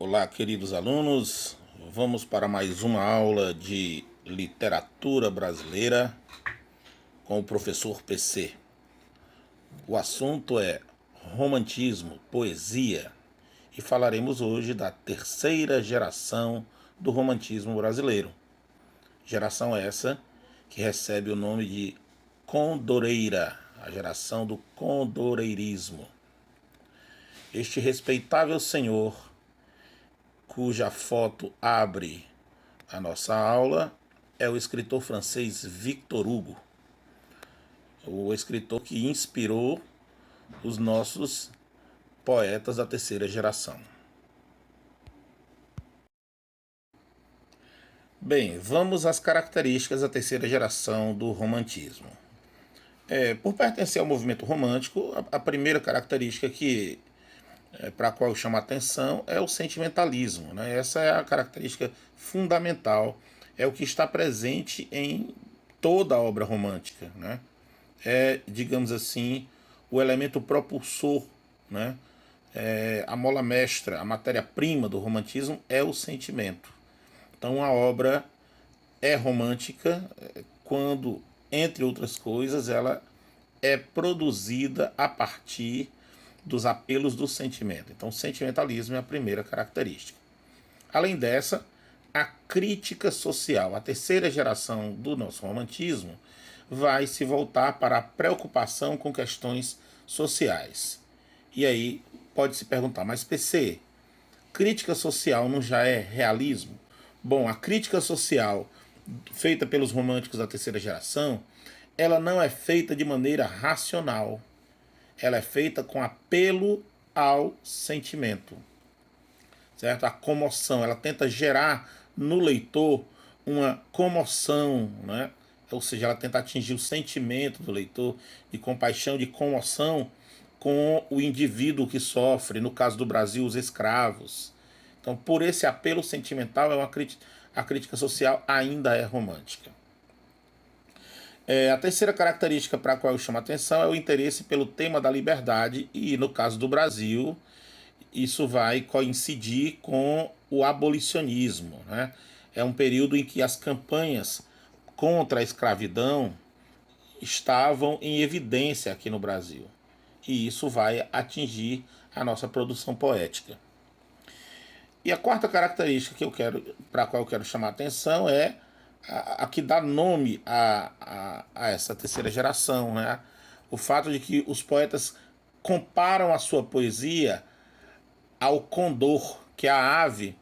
Olá, queridos alunos. Vamos para mais uma aula de literatura brasileira com o professor PC. O assunto é romantismo, poesia, e falaremos hoje da terceira geração do romantismo brasileiro. Geração essa que recebe o nome de Condoreira, a geração do condoreirismo. Este respeitável senhor, cuja foto abre a nossa aula, é o escritor francês Victor Hugo, o escritor que inspirou os nossos poetas da terceira geração. Bem, vamos às características da terceira geração do romantismo. Por pertencer ao movimento romântico, a primeira característica para a qual eu chamo a atenção é o sentimentalismo, né? Essa é a característica fundamental, é o que está presente em toda a obra romântica, né? É, digamos assim, o elemento propulsor, né? A mola mestra, a matéria-prima do romantismo é o sentimento. Então a obra é romântica quando, entre outras coisas, ela é produzida a partir dos apelos do sentimento. Então, o sentimentalismo é a primeira característica. Além dessa, a crítica social. A terceira geração do nosso romantismo vai se voltar para a preocupação com questões sociais. E aí pode se perguntar, mas PC, crítica social não já é realismo? Bom, a crítica social feita pelos românticos da terceira geração, ela não é feita de maneira racional. Ela é feita com apelo ao sentimento, certo? A comoção, ela tenta gerar no leitor uma comoção, né? Ou seja, ela tenta atingir o sentimento do leitor de compaixão, de comoção com o indivíduo que sofre, no caso do Brasil, os escravos. Então, por esse apelo sentimental, a crítica social ainda é romântica. A terceira característica para a qual eu chamo a atenção é o interesse pelo tema da liberdade e, no caso do Brasil, isso vai coincidir com o abolicionismo, né? É um período em que as campanhas contra a escravidão estavam em evidência aqui no Brasil. E isso vai atingir a nossa produção poética. E a quarta característica para a qual eu quero chamar a atenção é a que dá nome a essa terceira geração, né? O fato de que os poetas comparam a sua poesia ao condor, que é a ave,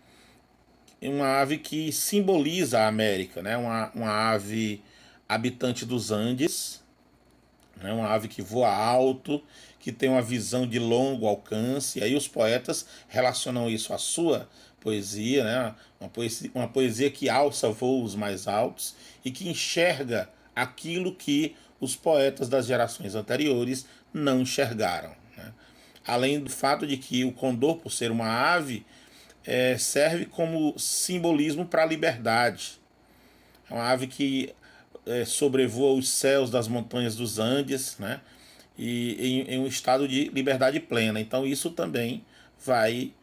uma ave que simboliza a América, né? Uma ave habitante dos Andes, né? Uma ave que voa alto, que tem uma visão de longo alcance. E aí os poetas relacionam isso à sua poesia, né? Uma poesia que alça voos mais altos e que enxerga aquilo que os poetas das gerações anteriores não enxergaram, né? Além do fato de que o condor, por ser uma ave, serve como simbolismo para a liberdade. É uma ave que sobrevoa os céus das montanhas dos Andes, né? E em um estado de liberdade plena. Então isso também vai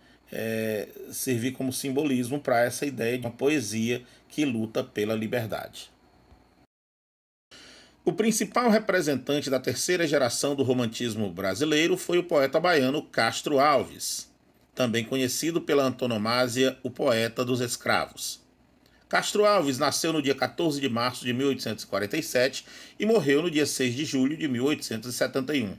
servir como simbolismo para essa ideia de uma poesia que luta pela liberdade. O principal representante da terceira geração do romantismo brasileiro foi o poeta baiano Castro Alves, também conhecido pela antonomásia o poeta dos escravos. Castro Alves nasceu no dia 14 de março de 1847 e morreu no dia 6 de julho de 1871.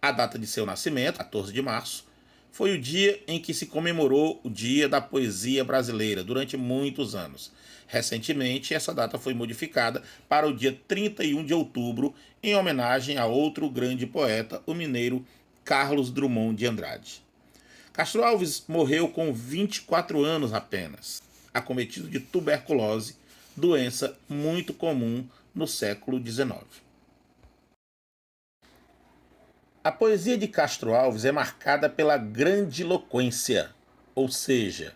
A data de seu nascimento, 14 de março, foi o dia em que se comemorou o Dia da Poesia Brasileira durante muitos anos. Recentemente, essa data foi modificada para o dia 31 de outubro, em homenagem a outro grande poeta, o mineiro Carlos Drummond de Andrade. Castro Alves morreu com 24 anos apenas, acometido de tuberculose, doença muito comum no século XIX. A poesia de Castro Alves é marcada pela grandiloquência, ou seja,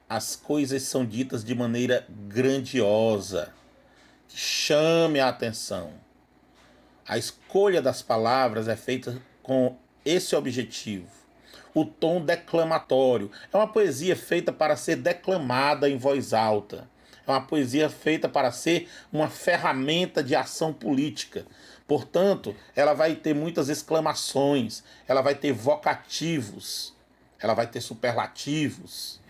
as coisas são ditas de maneira grandiosa, que chame a atenção. A escolha das palavras é feita com esse objetivo. o tom declamatório. É uma poesia feita para ser declamada em voz alta. É uma poesia feita para ser uma ferramenta de ação política. Portanto, ela vai ter muitas exclamações, ela vai ter vocativos, ela vai ter superlativos.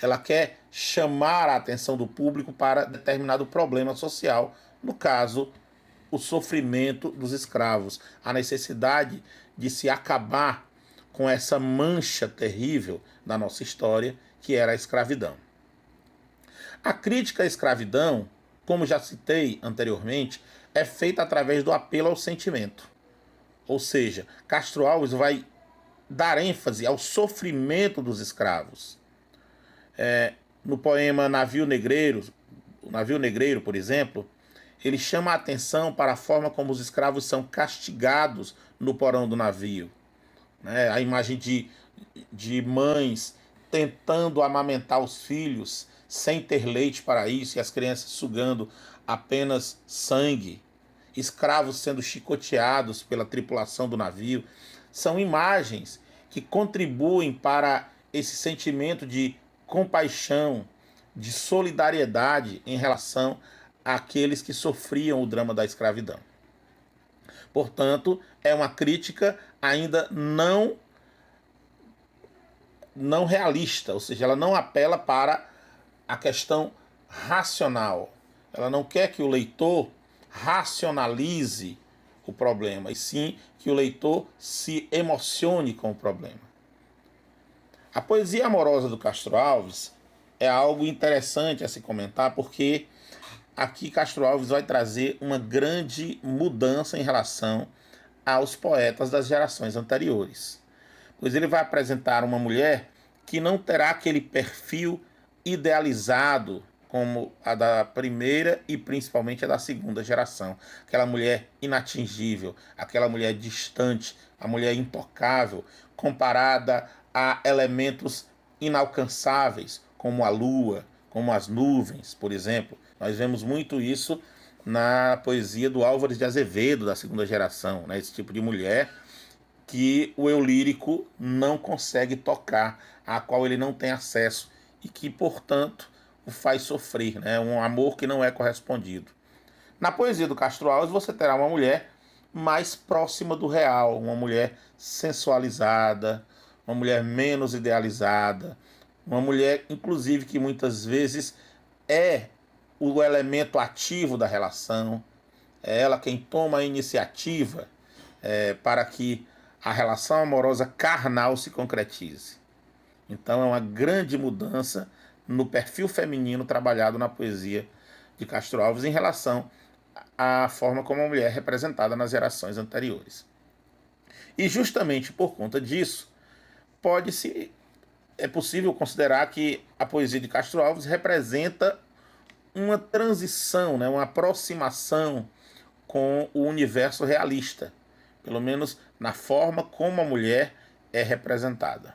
Ela quer chamar a atenção do público para determinado problema social, no caso, o sofrimento dos escravos, a necessidade de se acabar com essa mancha terrível da nossa história, que era a escravidão. A crítica à escravidão, como já citei anteriormente, é feita através do apelo ao sentimento. Ou seja, Castro Alves vai dar ênfase ao sofrimento dos escravos. No poema Navio Negreiro, por exemplo, ele chama a atenção para a forma como os escravos são castigados no porão do navio. A imagem de mães tentando amamentar os filhos sem ter leite para isso e as crianças sugando apenas sangue, escravos sendo chicoteados pela tripulação do navio. São imagens que contribuem para esse sentimento de compaixão, de solidariedade em relação àqueles que sofriam o drama da escravidão. Portanto, é uma crítica ainda não realista, ou seja, ela não apela para a questão racional. Ela não quer que o leitor racionalize o problema, e sim que o leitor se emocione com o problema. A poesia amorosa do Castro Alves é algo interessante a se comentar, porque aqui Castro Alves vai trazer uma grande mudança em relação aos poetas das gerações anteriores. Pois ele vai apresentar uma mulher que não terá aquele perfil idealizado como a da primeira e principalmente a da segunda geração. Aquela mulher inatingível, aquela mulher distante, a mulher intocável, comparada a elementos inalcançáveis, como a lua, como as nuvens, por exemplo. Nós vemos muito isso na poesia do Álvares de Azevedo, da segunda geração, esse tipo de mulher que o eu lírico não consegue tocar, a qual ele não tem acesso e que, portanto, o faz sofrer, um amor que não é correspondido. Na poesia do Castro Alves você terá uma mulher mais próxima do real, uma mulher sensualizada, uma mulher menos idealizada, uma mulher, inclusive, que muitas vezes é o elemento ativo da relação, é ela quem toma a iniciativa para que a relação amorosa carnal se concretize. Então é uma grande mudança no perfil feminino trabalhado na poesia de Castro Alves em relação à forma como a mulher é representada nas gerações anteriores. E justamente por conta disso, é possível considerar que a poesia de Castro Alves representa uma transição, uma aproximação com o universo realista, pelo menos na forma como a mulher é representada.